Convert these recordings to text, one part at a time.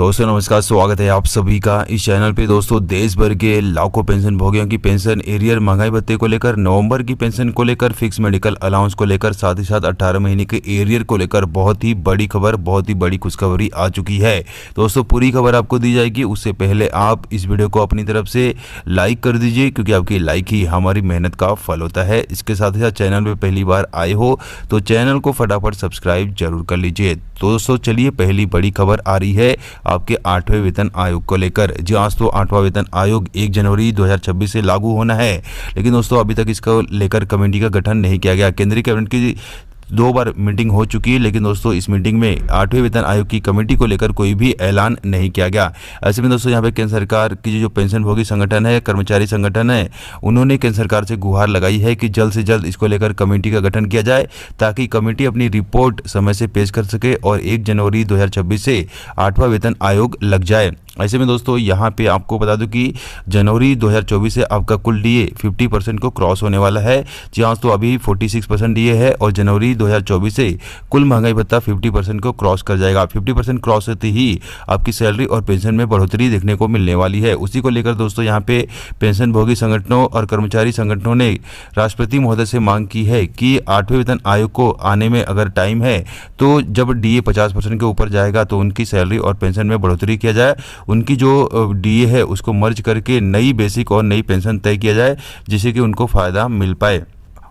दोस्तों नमस्कार, स्वागत है आप सभी का इस चैनल पे। दोस्तों देश भर के लाखों पेंशन भोगियों की पेंशन एरियर, महंगाई भत्ते को लेकर, नवंबर की पेंशन को लेकर, फिक्स मेडिकल अलाउंस को लेकर, साथ ही साथ 18 महीने के एरियर को लेकर बहुत ही बड़ी खबर, बहुत ही बड़ी खुशखबरी आ चुकी है। दोस्तों पूरी खबर आपको दी जाएगी, उससे पहले आप इस वीडियो को अपनी तरफ से लाइक कर दीजिए, क्योंकि आपकी लाइक ही हमारी मेहनत का फल होता है। इसके साथ ही साथ चैनल पर पहली बार आए हो तो चैनल को फटाफट सब्सक्राइब जरूर कर लीजिए। दोस्तों चलिए पहली बड़ी खबर आ रही है आपके 8वें वेतन आयोग को लेकर। जी आज तो 8वां वेतन आयोग 1 जनवरी 2026 से लागू होना है, लेकिन दोस्तों अभी तक इसको लेकर कमेटी का गठन नहीं किया गया। केंद्रीय कैबिनेट की 2 बार मीटिंग हो चुकी है, लेकिन दोस्तों इस मीटिंग में 8वें वेतन आयोग की कमेटी को लेकर कोई भी ऐलान नहीं किया गया। ऐसे में दोस्तों यहाँ पे केंद्र सरकार की जो पेंशन भोगी संगठन है, कर्मचारी संगठन है, उन्होंने केंद्र सरकार से गुहार लगाई है कि जल्द से जल्द इसको लेकर कमेटी का गठन किया जाए, ताकि कमेटी अपनी रिपोर्ट समय से पेश कर सके और 1 जनवरी 2026 से 8वां वेतन आयोग लग जाए। ऐसे में दोस्तों यहाँ पे आपको बता दूं कि जनवरी 2024 से आपका कुल डीए 50% को क्रॉस होने वाला है। जी हाँ, तो अभी 46% डीए है और जनवरी 2024 से कुल महंगाई भत्ता 50% को क्रॉस कर जाएगा। 50% क्रॉस होते ही आपकी सैलरी और पेंशन में बढ़ोतरी देखने को मिलने वाली है। उसी को लेकर दोस्तों यहाँ पे पेंशन भोगी संगठनों और कर्मचारी संगठनों ने राष्ट्रपति महोदय से मांग की है कि 8वें वेतन आयोग को आने में अगर टाइम है तो जब डीए 50% के ऊपर जाएगा तो उनकी सैलरी और पेंशन में बढ़ोतरी किया जाए। उनकी जो डीए है उसको मर्ज करके नई बेसिक और नई पेंशन तय किया जाए, जिससे कि उनको फ़ायदा मिल पाए।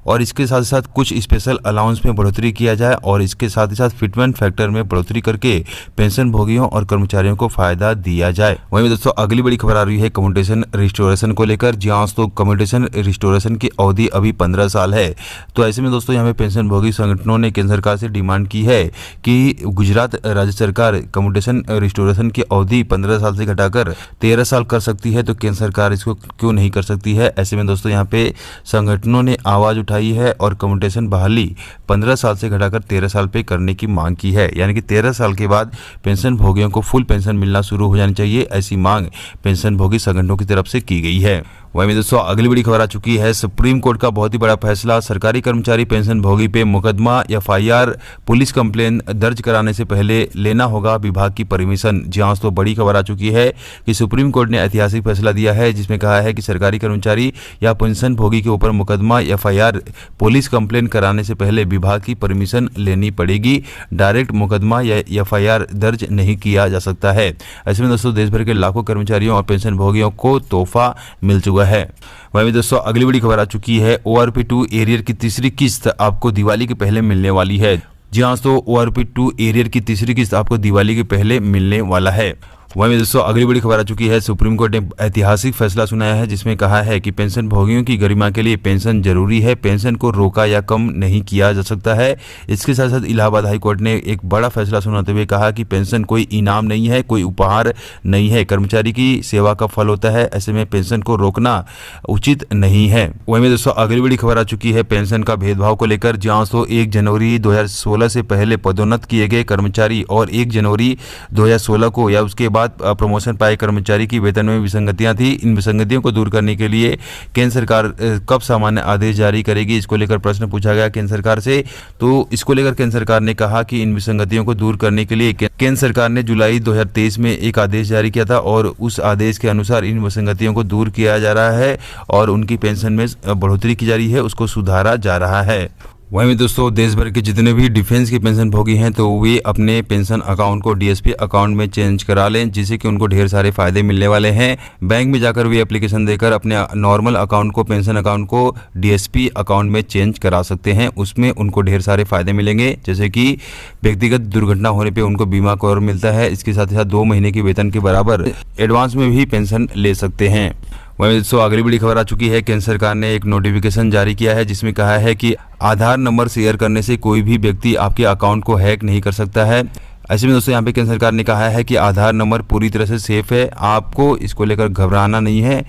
और इसके साथ साथ कुछ स्पेशल अलाउंस में बढ़ोतरी किया जाए और इसके साथ ही साथ फिटमेंट फैक्टर में बढ़ोतरी करके पेंशन भोगियों और कर्मचारियों को फायदा दिया जाए। वहीं दोस्तों अगली बड़ी खबर आ रही है कम्यूटेशन रिस्टोरेशन को लेकर। जी हाँ, तो कम्यूटेशन रिस्टोरेशन की अवधि अभी 15 साल है। तो ऐसे में दोस्तों यहाँ पे पेंशन भोगी संगठनों ने केंद्र सरकार से डिमांड की है कि गुजरात राज्य सरकार कम्यूटेशन रिस्टोरेशन की अवधि 15 साल से घटाकर 13 साल कर सकती है, तो केंद्र सरकार इसको क्यों नहीं कर सकती है। ऐसे में दोस्तों यहाँ पे संगठनों ने आवाज उठाई है और कम्यूटेशन बहाली 15 साल से घटाकर 13 साल पे करने की मांग की है। यानी कि 13 साल के बाद पेंशन भोगियों को फुल पेंशन मिलना शुरू हो जानी चाहिए, ऐसी मांग पेंशन भोगी संगठनों की तरफ से की गई है। वहीं दोस्तों अगली बड़ी खबर आ चुकी है सुप्रीम कोर्ट का बहुत ही बड़ा फैसला। सरकारी कर्मचारी पेंशन भोगी पे मुकदमा एफआईआर पुलिस कंप्लेन दर्ज कराने से पहले लेना होगा विभाग की परमिशन। जी हाँ, तो बड़ी खबर आ चुकी है कि सुप्रीम कोर्ट ने ऐतिहासिक फैसला दिया है, जिसमें कहा है कि सरकारी कर्मचारी या पेंशन भोगी के ऊपर मुकदमा एफआईआर पुलिस कंप्लेन कराने से पहले विभाग की परमिशन लेनी पड़ेगी। डायरेक्ट मुकदमा या एफआईआर दर्ज नहीं किया जा सकता है। ऐसे में दोस्तों देश भर के लाखों कर्मचारियों और पेंशन भोगियों को तोहफा मिल चुका है। वहीं दोस्तों अगली बड़ी खबर आ चुकी है ORP2 एरियर की तीसरी किस्त आपको दिवाली के पहले मिलने वाली है। जी हाँ, तो ORP2 एरियर की तीसरी किस्त आपको दिवाली के पहले मिलने वाला है। वहीं दोस्तों अगली बड़ी खबर आ चुकी है सुप्रीम कोर्ट ने ऐतिहासिक फैसला सुनाया है, जिसमें कहा है कि पेंशन भोगियों की गरिमा के लिए पेंशन जरूरी है, पेंशन को रोका या कम नहीं किया जा सकता है। इसके साथ साथ इलाहाबाद हाई कोर्ट ने एक बड़ा फैसला सुनाते हुए कहा कि पेंशन कोई इनाम नहीं है, कोई उपहार नहीं है, कर्मचारी की सेवा का फल होता है। ऐसे में पेंशन को रोकना उचित नहीं है। वहीं दोस्तों अगली बड़ी खबर आ चुकी है पेंशन का भेदभाव को लेकर। जहाँ तो 1 जनवरी 2016 से पहले पदोन्नत किए गए कर्मचारी और 1 जनवरी 2016 को या उसके बाद प्रमोशन पाए कर्मचारी की वेतन में विसंगतियां थी। इन विसंगतियों को दूर करने के लिए केंद्र सरकार कब सामान्य आदेश जारी करेगी, इसको लेकर प्रश्न पूछा गया केंद्र सरकार से। तो इसको लेकर केंद्र सरकार ने कहा कि इन विसंगतियों को दूर करने के लिए केंद्र सरकार ने जुलाई 2023 में एक आदेश जारी किया था और उस आदेश के अनुसार इन विसंगतियों को दूर किया जा रहा है और उनकी पेंशन में बढ़ोतरी की जा रही है, उसको सुधारा जा रहा है। वहीं दोस्तों देश भर के जितने भी डिफेंस के पेंशन भोगी हैं तो वे अपने पेंशन अकाउंट को डीएसपी अकाउंट में चेंज करा लें, जिससे कि उनको ढेर सारे फायदे मिलने वाले हैं। बैंक में जाकर वे एप्लीकेशन देकर अपने नॉर्मल अकाउंट को, पेंशन अकाउंट को डीएसपी अकाउंट में चेंज करा सकते हैं। उसमें उनको ढेर सारे फायदे मिलेंगे, जैसे कि व्यक्तिगत दुर्घटना होने पर उनको बीमा कवर मिलता है। इसके साथ ही साथ 2 महीने की वेतन के बराबर एडवांस में भी पेंशन ले सकते हैं। वहीं दोस्तों अगली बड़ी खबर आ चुकी है केंद्र सरकार ने एक नोटिफिकेशन जारी किया है, जिसमें कहा है कि आधार नंबर शेयर करने से कोई भी व्यक्ति आपके अकाउंट को हैक नहीं कर सकता है। ऐसे में दोस्तों यहाँ पे केंद्र सरकार ने कहा है कि आधार नंबर पूरी तरह से सेफ है, आपको इसको लेकर घबराना नहीं है,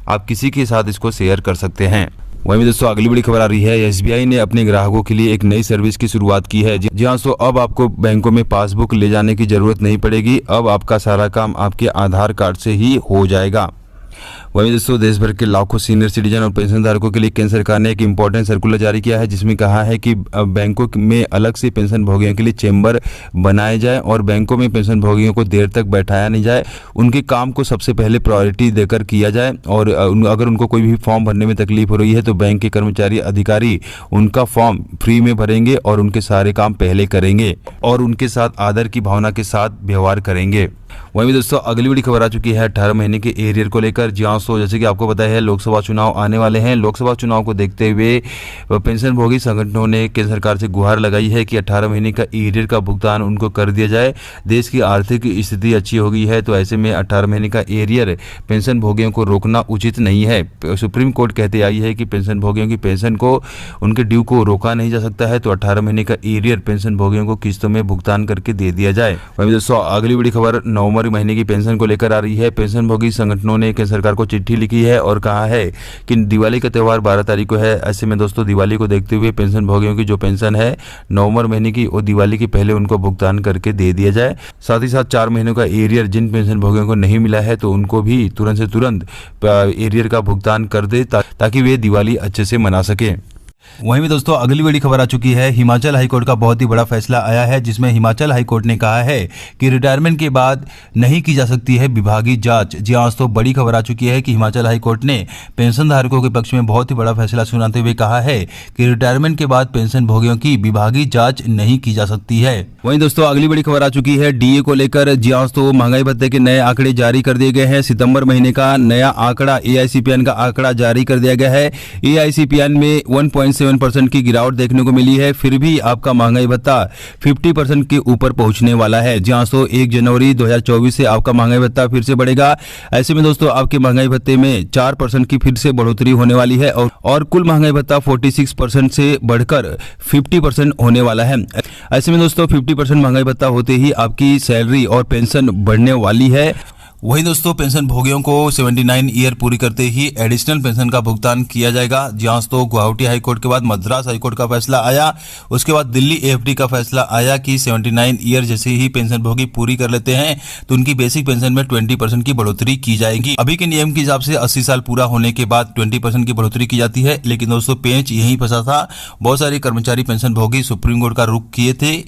आप किसी के साथ इसको शेयर कर सकते हैं। वहीं दोस्तों अगली बड़ी खबर आ रही है एसबीआई ने अपने ग्राहकों के लिए एक नई सर्विस की शुरुआत की है। जी हाँ, तो अब आपको बैंकों में पासबुक ले जाने की जरूरत नहीं पड़ेगी। अब आपका सारा काम आपके आधार कार्ड से ही हो जाएगा। वहीं दोस्तों देश भर के लाखों सीनियर सिटीजन और पेंशन धारकों के लिए केंद्र सरकार ने एक इंपॉर्टेंट सर्कुलर जारी किया है, जिसमें कहा है कि बैंकों में अलग से पेंशन भोगियों के लिए चेंबर बनाए जाए और बैंकों में पेंशन भोगियों को देर तक बैठाया नहीं जाए। उनके काम को सबसे पहले प्रायोरिटी देकर किया जाए और अगर उनको कोई भी फॉर्म भरने में तकलीफ हो रही है तो बैंक के कर्मचारी अधिकारी उनका फॉर्म फ्री में भरेंगे और उनके सारे काम पहले करेंगे और उनके साथ आदर की भावना के साथ व्यवहार करेंगे। वहीं भी दोस्तों अगली बड़ी खबर आ चुकी है 18 महीने के एरियर को लेकर। जी हाँ दोस्तों, जैसे कि आपको पता है लोकसभा चुनाव आने वाले हैं। लोकसभा चुनाव को देखते हुए पेंशन भोगी संगठनों ने केंद्र सरकार से गुहार लगाई है कि 18 महीने का एरियर का भुगतान उनको कर दिया जाए। देश की आर्थिक स्थिति अच्छी हो गई है तो ऐसे में 18 महीने का एरियर पेंशन भोगियों को रोकना उचित नहीं है। सुप्रीम कोर्ट कहते आई है कि पेंशन भोगियों की पेंशन को उनके ड्यू को रोका नहीं जा सकता है, तो 18 महीने का एरियर पेंशन भोगियों को किस्तों में भुगतान करके दे दिया जाए। वहीं दोस्तों अगली बड़ी खबर नवंबर महीने की पेंशन को लेकर आ रही है। पेंशन भोगी संगठनों ने केंद्र सरकार को चिट्ठी लिखी है और कहा है कि दिवाली का त्यौहार 12 तारीख को है। ऐसे में दोस्तों दिवाली को देखते हुए पेंशन भोगियों की जो पेंशन है नवंबर महीने की वो दिवाली के पहले उनको भुगतान करके दे दिया जाए। साथ ही साथ 4 महीनों का एरियर जिन पेंशन भोगियों को नहीं मिला है तो उनको भी तुरंत से तुरंत एरियर का भुगतान कर दे ताकि वे दिवाली अच्छे से मना सके। वहीं भी दोस्तों अगली बड़ी खबर आ चुकी है। हिमाचल हाईकोर्ट का बहुत ही बड़ा फैसला आया है, जिसमें हिमाचल हाईकोर्ट ने कहा है कि रिटायरमेंट के बाद नहीं की जा सकती है विभागीय जांच। जी हाँ दोस्तों, बड़ी खबर आ चुकी है कि हिमाचल हाईकोर्ट ने पेंशन धारकों के पक्ष में बहुत ही बड़ा फैसला सुनाते हुए कहा है कि रिटायरमेंट के बाद पेंशन भोगियों की विभागीय जांच नहीं की जा सकती है। वहीं दोस्तों अगली बड़ी खबर आ चुकी है डीए को लेकर। जी हाँ दोस्तों, महंगाई भत्ते के नए आंकड़े जारी कर दिए गए हैं। सितंबर महीने का नया आंकड़ा एआईसीपीएन का आंकड़ा जारी कर दिया गया है। एआईसीपीएन में 1.7% की गिरावट देखने को मिली है, फिर भी आपका महंगाई भत्ता 50% के ऊपर पहुंचने वाला है। जी हाँ दोस्तों, 1 जनवरी 2024 से आपका महंगाई भत्ता फिर से बढ़ेगा। ऐसे में दोस्तों आपके महंगाई भत्ते में 4% की फिर से बढ़ोतरी होने वाली है और कुल महंगाई भत्ता 46% से बढ़कर 50% होने वाला है। ऐसे में दोस्तों 50% महंगाई भत्ता होते ही आपकी सैलरी और पेंशन बढ़ने वाली है। वही दोस्तों पेंशन भोगियों को 79 ईयर पूरी करते ही एडिशनल पेंशन का भुगतान किया जाएगा। जहां दोस्तों गुवाहाटी हाईकोर्ट के बाद मद्रास हाईकोर्ट का फैसला आया, उसके बाद दिल्ली एएफडी का फैसला आया कि 79 ईयर जैसे ही पेंशन भोगी पूरी कर लेते हैं तो उनकी बेसिक पेंशन में 20% की बढ़ोतरी की जाएगी। अभी के नियम के हिसाब से 80 साल पूरा होने के बाद 20% की बढ़ोतरी की जाती है, लेकिन दोस्तों पेंच यही फंसा था। बहुत सारे कर्मचारी पेंशन भोगी सुप्रीम कोर्ट का रुख किए थे,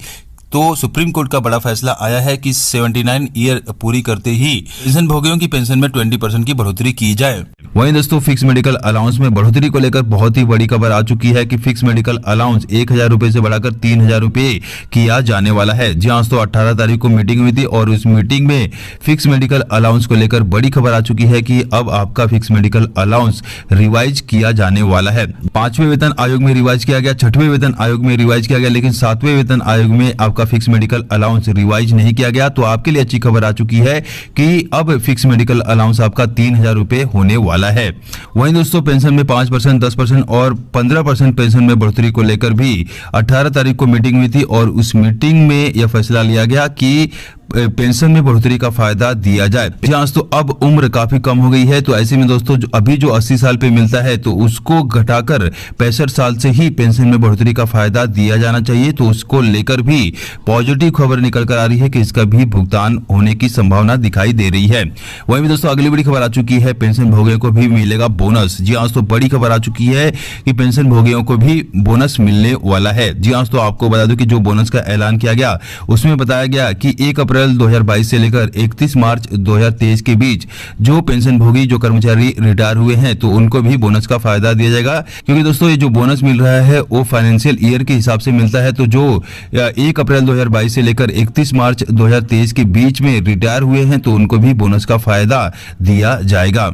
तो सुप्रीम कोर्ट का बड़ा फैसला आया है कि 79 ईयर पूरी करते ही पेंशन भोगियों की पेंशन में 20% की बढ़ोतरी की जाए। वहीं दोस्तों फिक्स मेडिकल अलाउंस में बढ़ोतरी को लेकर बहुत ही बड़ी खबर आ चुकी है कि फिक्स मेडिकल अलाउंस 1000 रुपए से बढ़ाकर 3000 रुपए किया जाने वाला है। जी हाँ दोस्तों, 18 तारीख को मीटिंग हुई थी और उस मीटिंग में फिक्स मेडिकल अलाउंस को लेकर बड़ी खबर आ चुकी है कि अब आपका फिक्स मेडिकल अलाउंस रिवाइज किया जाने वाला है। 5वें वेतन आयोग में रिवाइज किया गया, 6वें वेतन आयोग में रिवाइज किया गया, लेकिन 7वें वेतन आयोग में आपका फिक्स मेडिकल अलाउंस रिवाइज नहीं किया गया। तो आपके लिए अच्छी खबर आ चुकी है कि अब फिक्स मेडिकल अलाउंस आपका 3000 रुपए होने वाला है। वहीं दोस्तों पेंशन में 5%, 10% और 15% पेंशन में बढ़ोतरी को लेकर भी 18 तारीख को मीटिंग हुई थी और उस मीटिंग में यह फैसला लिया गया कि पेंशन में बढ़ोतरी का फायदा दिया जाए। तो अब उम्र काफी कम हो गई है, तो ऐसे में दोस्तों अभी जो 80 साल पे मिलता है तो उसको घटाकर 65 साल से ही पेंशन में बढ़ोतरी का फायदा दिया जाना चाहिए। तो उसको लेकर भी पॉजिटिव खबर निकल कर आ रही है कि इसका भी भुगतान होने की संभावना दिखाई दे रही है। वहीं भी दोस्तों अगली बड़ी खबर आ चुकी है, पेंशन भोगियों को भी मिलेगा बोनस। जी हाँ दोस्तों, बड़ी खबर आ चुकी है कि पेंशन भोगियों को भी बोनस मिलने वाला है। जी हाँ दोस्तों, आपको बता दूं कि जो बोनस का ऐलान किया गया उसमें बताया गया कि 1 अप्रैल 2022 से लेकर 31 मार्च 2023 के बीच जो पेंशन भोगी जो कर्मचारी रिटायर हुए हैं तो उनको भी बोनस का फायदा दिया जाएगा। क्योंकि दोस्तों ये जो बोनस मिल रहा है वो फाइनेंशियल ईयर के हिसाब से मिलता है, तो जो 1 अप्रैल 2022 से लेकर 31 मार्च 2023 के बीच में रिटायर हुए हैं तो उनको भी बोनस का फायदा दिया जाएगा।